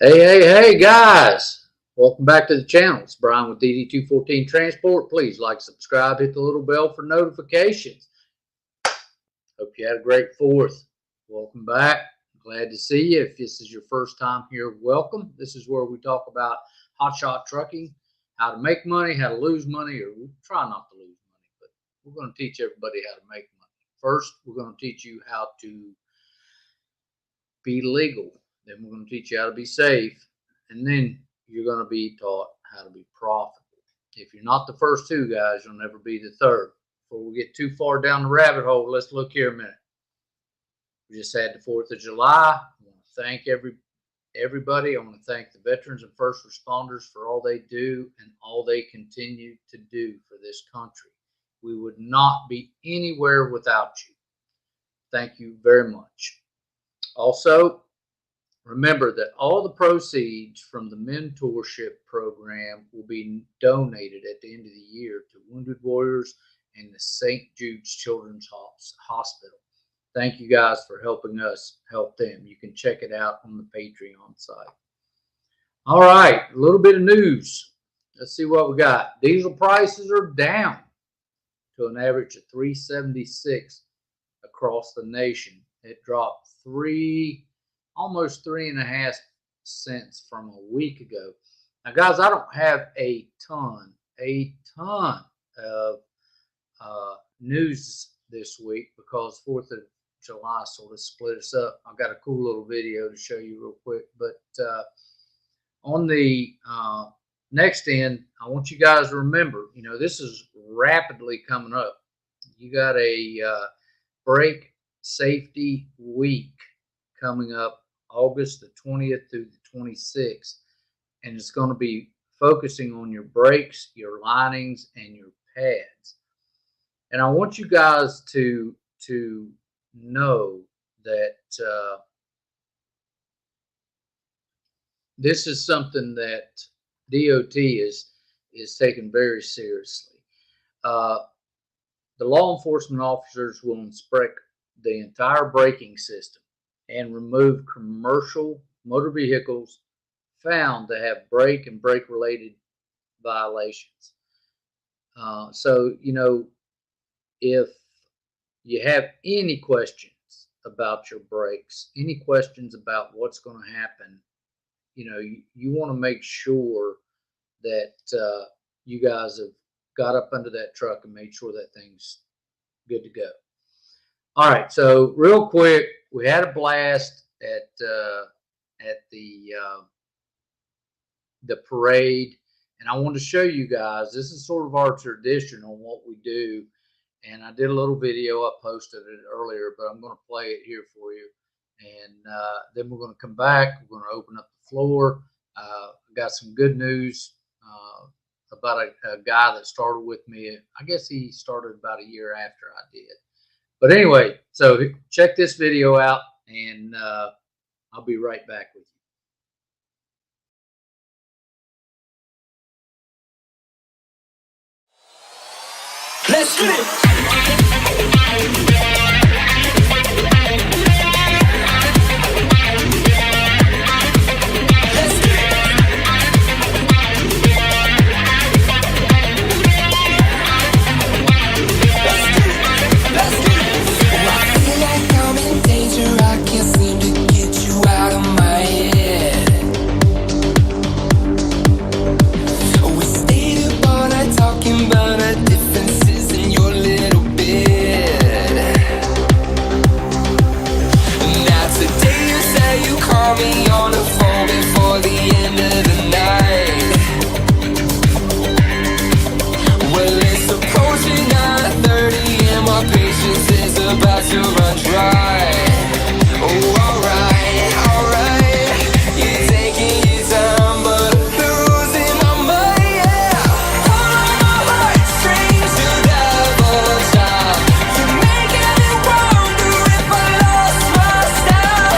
Hey guys, welcome back to the channel. It's Bryan with DD214 Transport. Please like, subscribe, hit the little bell for notifications. Hope you had a great 4th. Welcome back. Glad to see you. If this is your first time here, welcome. This is where we talk about hotshot trucking, how to make money, how to lose money, or we try not to lose money, but we're going to teach everybody how to make money. First, we're going to teach you how to be legal. Then we're going to teach you how to be safe, and then you're going to be taught how to be profitable. If you're not the first two guys, you'll never be the third. Before we get too far down the rabbit hole, let's look here a minute. We just had the 4th of July. I want to thank everybody. I want to thank the veterans and first responders for all they do and all they continue to do for this country. We would not be anywhere without you. Thank you very much. Also, remember that all the proceeds from the mentorship program will be donated at the end of the year to Wounded Warriors and the St. Jude's Children's Hospital. Thank you guys for helping us help them. You can check it out on the Patreon site. All right, a little bit of news. Let's see what we got. Diesel prices are down to an average of $3.76 across the nation. It dropped almost 3.5 cents from a week ago. Now, guys, I don't have a ton of news this week because 4th of July sort of split us up. I've got a cool little video to show you real quick, but on the next end, I want you guys to remember, this is rapidly coming up. You got a brake safety week coming up August the 20th through the 26th, and it's going to be focusing on your brakes, your linings, and your pads. And I want you guys to know that this is something that DOT is taking very seriously. The law enforcement officers will inspect the entire braking system and remove commercial motor vehicles found to have brake and brake related violations. So, if you have any questions about your brakes, any questions about what's going to happen, you want to make sure that you guys have got up under that truck and made sure that thing's good to go. All right, so real quick, we had a blast at the parade, and I want to show you guys. This is sort of our tradition on what we do, and I did a little video. I posted it earlier, but I'm going to play it here for you, and then we're going to come back. We're going to open up the floor. I got some good news about a guy that started with me. I guess he started about a year after I did. But anyway, so check this video out, and I'll be right back with you. Let's do it. About to run dry. Oh, alright. You're taking your time, but losing my mind, yeah. Pulling my heartstrings to double time. You're making me wonder if I lost my style.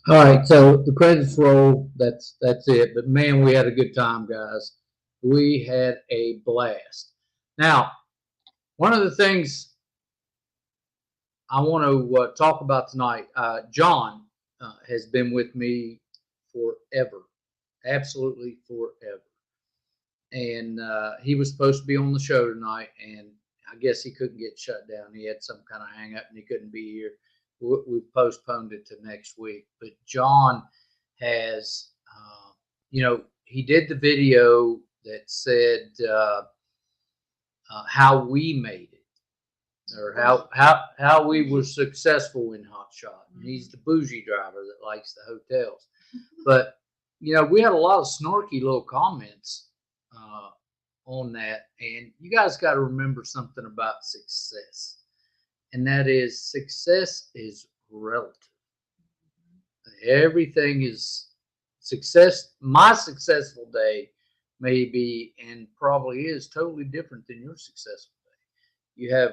All right, so the credits roll. That's it. But man, we had a good time, guys. We had a blast. Now, one of the things I want to talk about tonight, John has been with me forever, absolutely forever. And he was supposed to be on the show tonight, and I guess he couldn't get shut down. He had some kind of hang up and he couldn't be here. We've postponed it to next week. But John has, he did the video that said how we made it, or how we were successful in Hotshot. And he's the bougie driver that likes the hotels. But, we had a lot of snarky little comments on that. And you guys got to remember something about success. And that is, success is relative. Everything is success. My successful day may be, and probably is, totally different than your successful day. You have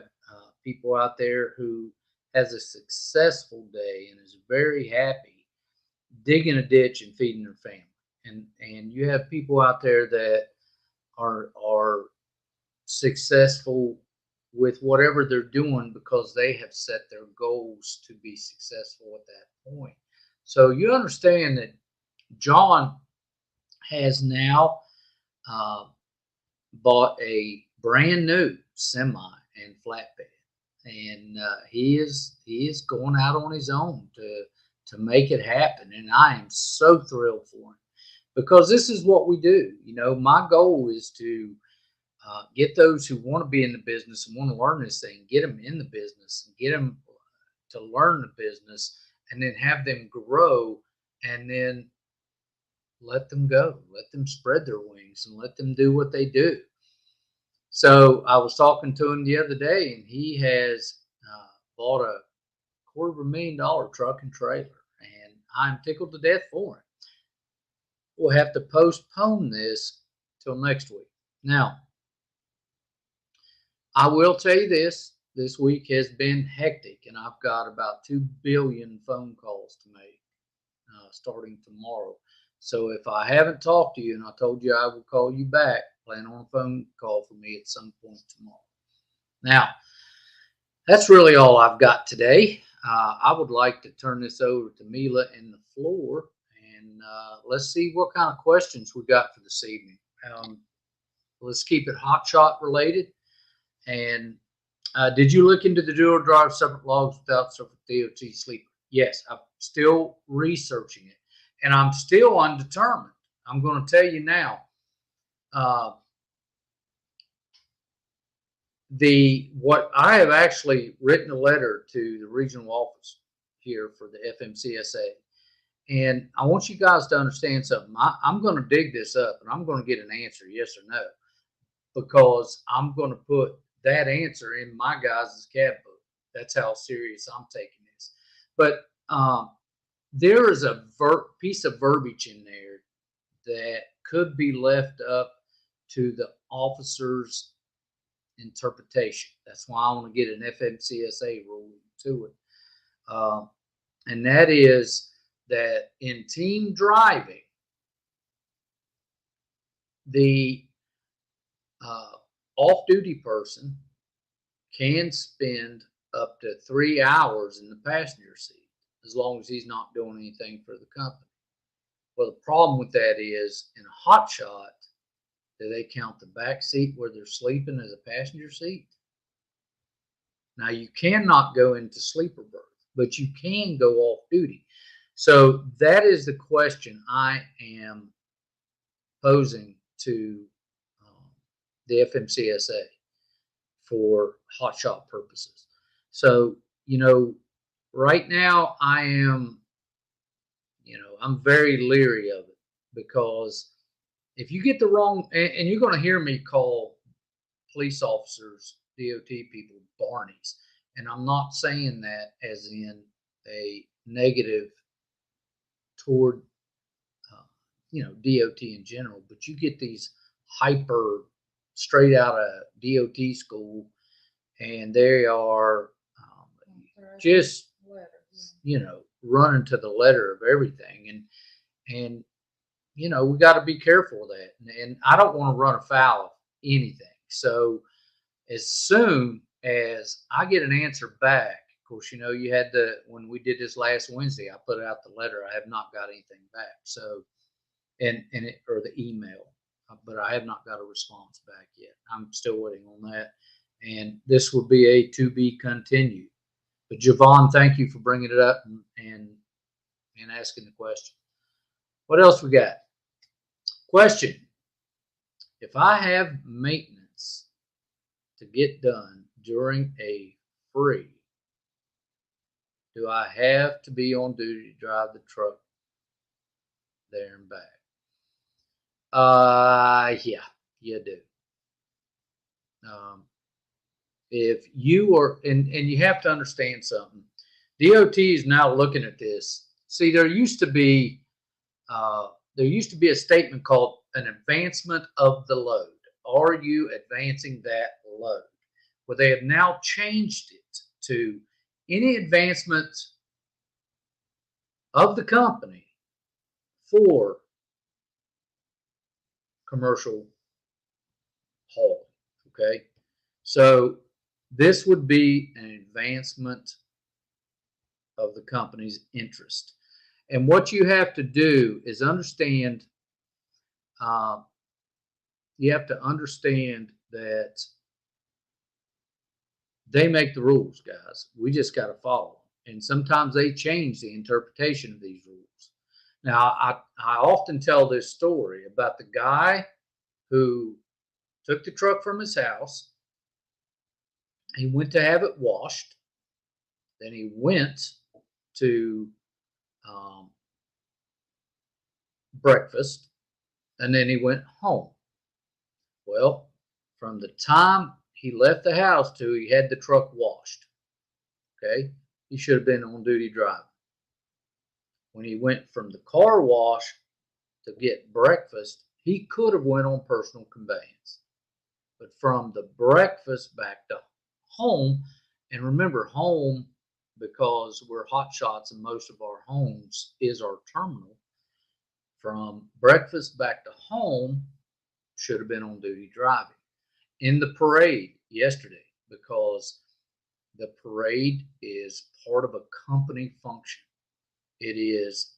people out there who has a successful day and is very happy digging a ditch and feeding their family. And you have people out there that are successful with whatever they're doing because they have set their goals to be successful at that point. So you understand that John has now bought a brand new semi and flatbed, and he is going out on his own to make it happen. And I am so thrilled for him, because this is what we do. My goal is to get those who want to be in the business and want to learn this thing, get them in the business and get them to learn the business, and then have them grow, and then let them go, let them spread their wings and let them do what they do. So I was talking to him the other day, and he has bought a $250,000 truck and trailer, and I'm tickled to death for him. We'll have to postpone this till next week. Now, I will tell you this week has been hectic, and I've got about 2 billion phone calls to make starting tomorrow. So if I haven't talked to you and I told you I would call you back, plan on a phone call for me at some point tomorrow. Now, that's really all I've got today. I would like to turn this over to Mila and the floor, and let's see what kind of questions we got for this evening. Let's keep it Hotshot related. And did you look into the dual drive separate logs without separate DOT sleeper? Yes, I'm still researching it, and I'm still undetermined. I'm going to tell you now. What I have actually written a letter to the regional office here for the FMCSA, and I want you guys to understand something. I'm going to dig this up, and I'm going to get an answer, yes or no, because I'm going to put that answer in my guys' cab book. That's how serious I'm taking this. But there is a piece of verbiage in there that could be left up to the officer's interpretation. That's why I want to get an FMCSA rule to it. And that is that in team driving, the off-duty person can spend up to 3 hours in the passenger seat as long as he's not doing anything for the company. Well, the problem with that is in a Hotshot, do they count the back seat where they're sleeping as a passenger seat? Now, you cannot go into sleeper berth, but you can go off duty. So that is the question I am posing to the FMCSA for Hotshot purposes. So, right now I am, I'm very leery of it, because if you get the wrong, and you're going to hear me call police officers, DOT people, Barneys, and I'm not saying that as in a negative toward, DOT in general, but you get these hyper straight out of DOT school, and they are just, running to the letter of everything. And we got to be careful of that. And I don't want to run afoul of anything. So as soon as I get an answer back, of course, you had when we did this last Wednesday, I put out the letter. I have not got anything back. So, or the email, but I have not got a response back yet. I'm still waiting on that. And this will be a to be continued. But Javon, thank you for bringing it up and asking the question. What else we got? Question: if I have maintenance to get done during a free, do I have to be on duty to drive the truck there and back? Yeah, you do. If you are, and you have to understand something, DOT is now looking at this. See, there used to be a statement called an advancement of the load. Are you advancing that load? Well, they have now changed it to any advancement of the company for commercial haul. Okay, so this would be an advancement of the company's interest. And what you have to do is understand, you have to understand that they make the rules, guys. We just got to follow them. And sometimes they change the interpretation of these rules. Now, I often tell this story about the guy who took the truck from his house. He went to have it washed. Then he went to breakfast, and then he went home. Well, from the time he left the house to he had the truck washed, okay, he should have been on duty driving. When he went from the car wash to get breakfast, he could have went on personal conveyance. But from the breakfast back to home, and remember, home, because we're Hotshots and most of our homes is our terminal, from breakfast back to home should have been on duty driving. In the parade yesterday, because the parade is part of a company function. It is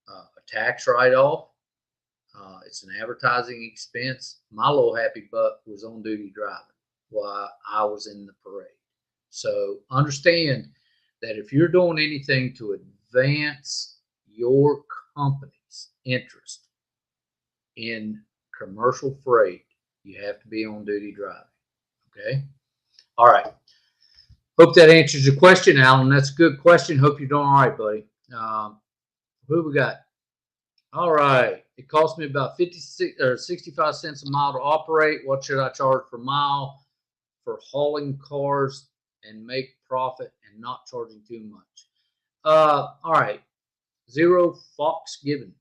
a tax write-off. It's an advertising expense. My little happy butt was on duty driving while I was in the parade. So understand that if you're doing anything to advance your company's interest in commercial freight, you have to be on duty driving. Okay? All right. Hope that answers your question, Alan. That's a good question. Hope you're doing all right, buddy. Who we got? All right. It cost me about 56 or 65 cents a mile to operate. What should I charge per mile for hauling cars and make profit and not charging too much? All right. Zero Fox given.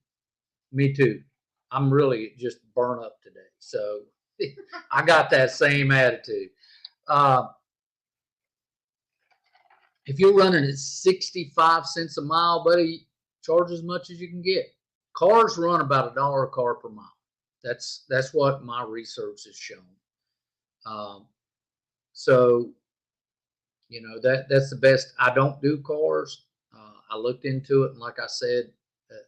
Me too. I'm really just burnt up today. So I got that same attitude. If you're running at 65 cents a mile, buddy, charge as much as you can get. Cars run about $1 a car per mile. That's what my research has shown. So, you know, that's the best. I don't do cars. I looked into it, and like I said,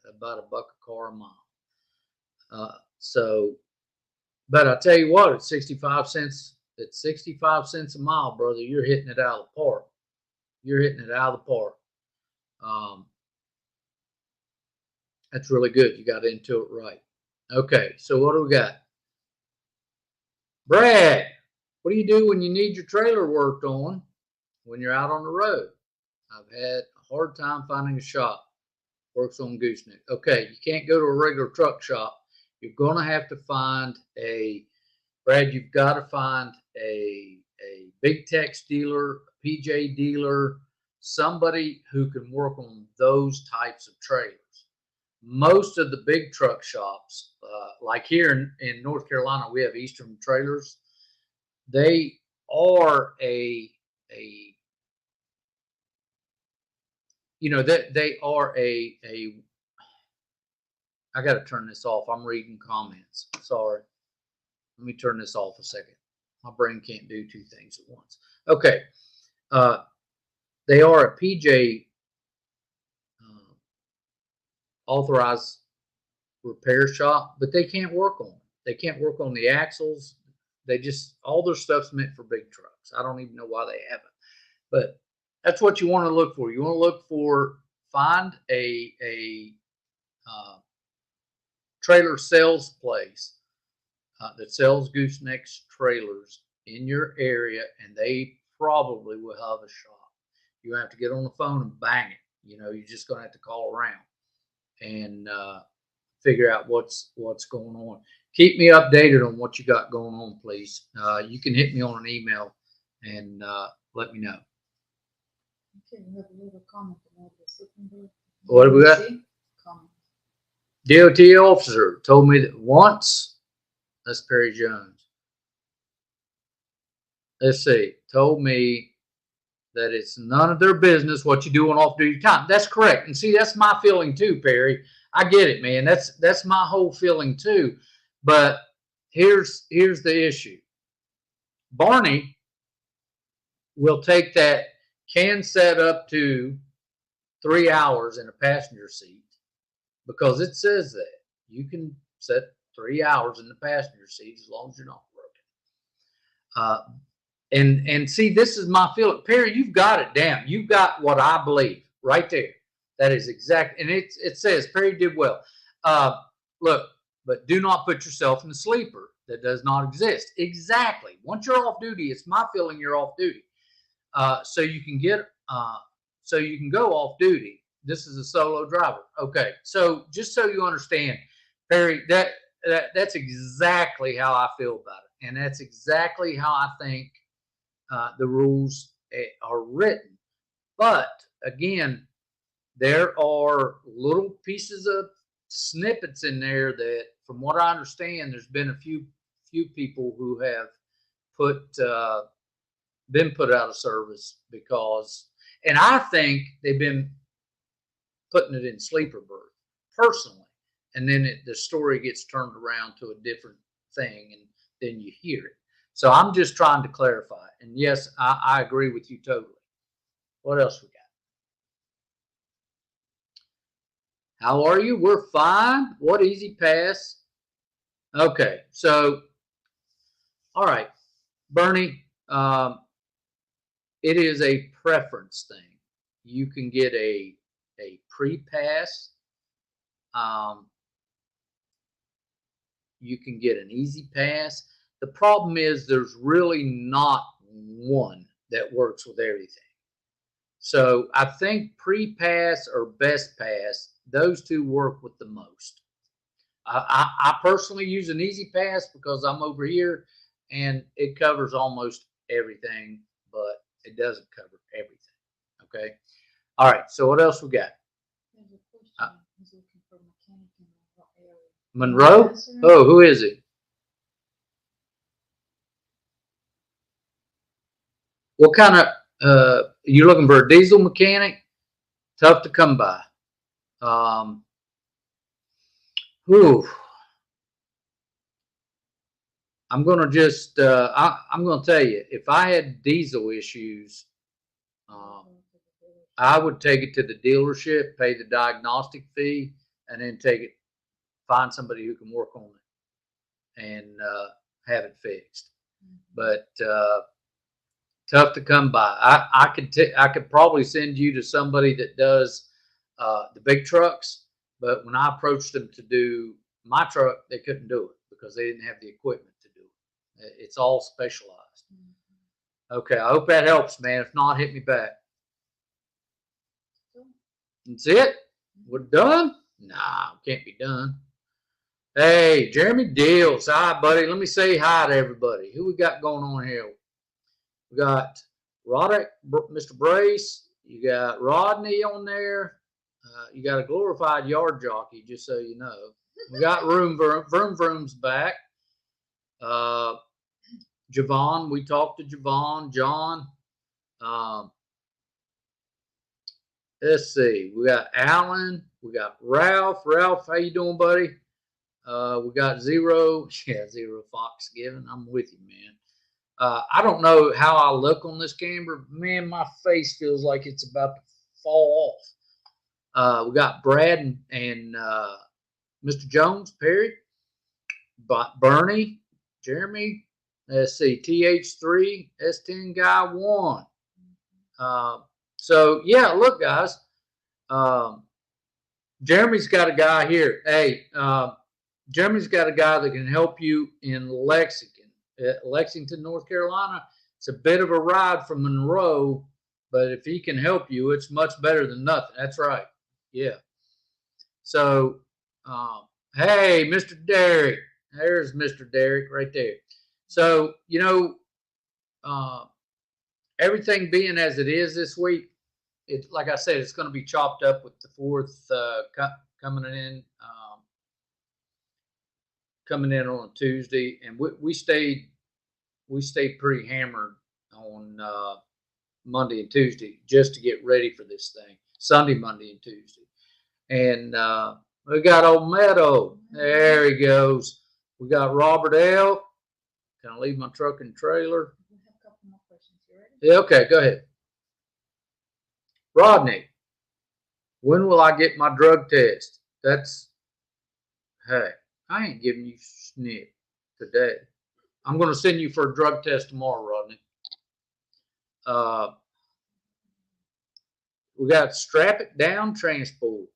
about $1 a car a mile. But I tell you what, at 65 cents a mile, brother, you're hitting it out of the park. You're hitting it out of the park. That's really good. You got into it right. Okay, so what do we got? Brad, what do you do when you need your trailer worked on when you're out on the road? I've had a hard time finding a shop works on gooseneck. Okay, you can't go to a regular truck shop. You're going to have to find Brad, you've got to find a Big Tex dealer, a PJ dealer, somebody who can work on those types of trailers. Most of the big truck shops, like here in North Carolina, we have Eastern Trailers. They are they are I got to turn this off. I'm reading comments. Sorry. Let me turn this off a second. My brain can't do two things at once. Okay. They are a PJ authorized repair shop, but they can't work on it. They can't work on the axles. They just, all their stuff's meant for big trucks. I don't even know why they haven't. But that's what you want to look for. You want to look for, find a trailer sales place that sells goosenecks trailers in your area, and they probably will have a shop. You have to get on the phone and bang it. You know, you're just going to have to call around and figure out what's going on. Keep me updated on what you got going on, please. You can hit me on an email and let me know. Okay, we have a little comment about the second day. What have we got? DOT officer told me that once. That's Perry Jones. Let's see. Told me that it's none of their business what you do on off-duty time. That's correct. And see, that's my feeling too, Perry. I get it, man. That's my whole feeling too. But here's the issue. Barney will take that, can set up to 3 hours in a passenger seat, because it says that you can set 3 hours in the passenger seat as long as you're not working. And see, this is my feeling. Perry, you've got it down. You've got what I believe right there. That is exact. And it says Perry did well. Look, but do not put yourself in a sleeper that does not exist. Exactly. Once you're off duty, it's my feeling you're off duty. So you can go off duty. This is a solo driver. Okay. So just so you understand, Perry, that's exactly how I feel about it. And that's exactly how I think the rules are written. But again, there are little pieces of snippets in there that, from what I understand, there's been a few people who have been put out of service because, and I think they've been putting it in sleeper berth personally, and then the story gets turned around to a different thing, and then you hear it. So I'm just trying to clarify. And yes, I agree with you totally. What else we got? How are you? We're fine. What easy pass? Okay, so all right, Bernie. It is a preference thing. You can get a pre-pass. You can get an easy pass. The problem is there's really not one that works with everything. So I think pre-pass or best pass, those two work with the most. I personally use an easy pass because I'm over here and it covers almost everything, but it doesn't cover everything. Okay. All right. So what else we got? There's a question. He's looking for mechanic in what area? Monroe? Oh, who is it? What kind of, you looking for a diesel mechanic? Tough to come by. Whew. I'm going to just, I'm going to tell you, if I had diesel issues, I would take it to the dealership, pay the diagnostic fee, and then find somebody who can work on it and have it fixed. But tough to come by. I could probably send you to somebody that does the big trucks, but when I approached them to do my truck, they couldn't do it because they didn't have the equipment to do it. It's all specialized. Okay, I hope that helps, man. If not, hit me back. That's it? We're done? Nah, can't be done. Hey, Jeremy Deals. Hi, buddy. Let me say hi to everybody. Who we got going on here? We got Roddick, Mr. Brace. You got Rodney on there. You got a glorified yard jockey, just so you know. We got Vroom's back. Javon, we talked to Javon. John. Let's see. We got Alan. We got Ralph. Ralph, how you doing, buddy? We got Zero. Yeah, Zero Fox Given. I'm with you, man. I don't know how I look on this camera. Man, my face feels like it's about to fall off. We got Brad and Mr. Jones, Perry, Bernie, Jeremy. Let's see, TH3, S10 guy 1. So yeah, look, guys. Jeremy's got a guy here. Hey, Jeremy's got a guy that can help you in Lexington, North Carolina. It's a bit of a ride from Monroe, but if he can help you, it's much better than nothing. That's right. Yeah. So, hey, Mr. Derek. There's Mr. Derek right there. So, everything being as it is this week, like I said, it's going to be chopped up with the 4th coming in on a Tuesday, and we stayed pretty hammered on Monday and Tuesday just to get ready for this thing. Sunday, Monday, and Tuesday, and we got old Meadow. There he goes. We got Robert L. Can I leave my truck and trailer? We have a couple more questions. You ready? Yeah. Okay. Go ahead. Rodney, when will I get my drug test? Hey, I ain't giving you snip today. I'm going to send you for a drug test tomorrow, Rodney. We got Strap It Down Transport.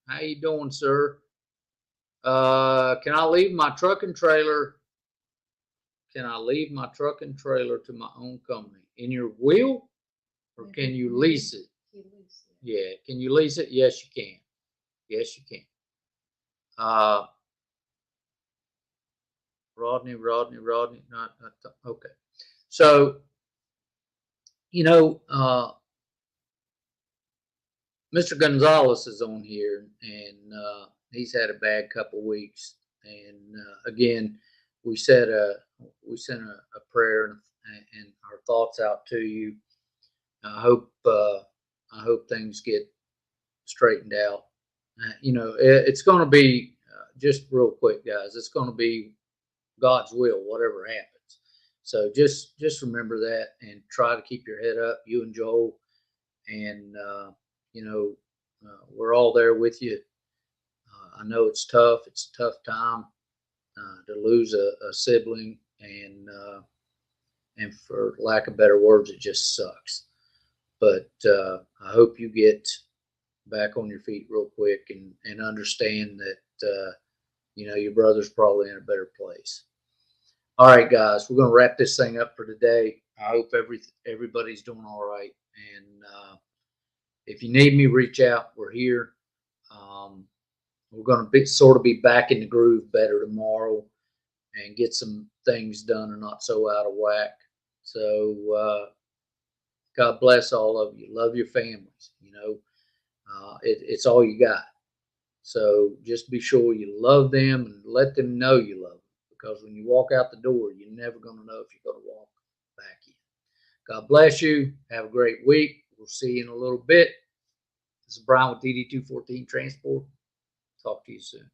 How you doing, sir? Can I leave my truck and trailer? Can I leave my truck and trailer to my own company? In your will? Or can you lease it? Yeah. Can you lease it? Yes, you can. Yes, you can. Rodney. Not okay. So, Mr. Gonzalez is on here, and he's had a bad couple weeks. And again, we sent a prayer and our thoughts out to you. I hope things get straightened out. It's going to be just real quick, guys. It's going to be God's will, whatever happens. So just remember that and try to keep your head up, you and Joel. And, we're all there with you. I know it's tough. It's a tough time to lose a sibling, and for lack of better words, it just sucks. But I hope you get back on your feet real quick and understand that your brother's probably in a better place. All right, guys, we're going to wrap this thing up for today. I hope everybody's doing all right. And if you need me, reach out. We're here. We're going to be back in the groove better tomorrow and get some things done and not so out of whack. So God bless all of you. Love your families. It's all you got. So just be sure you love them and let them know you love them. Because when you walk out the door, you're never going to know if you're going to walk back in. God bless you. Have a great week. We'll see you in a little bit. This is Bryan with DD214 Transport. Talk to you soon.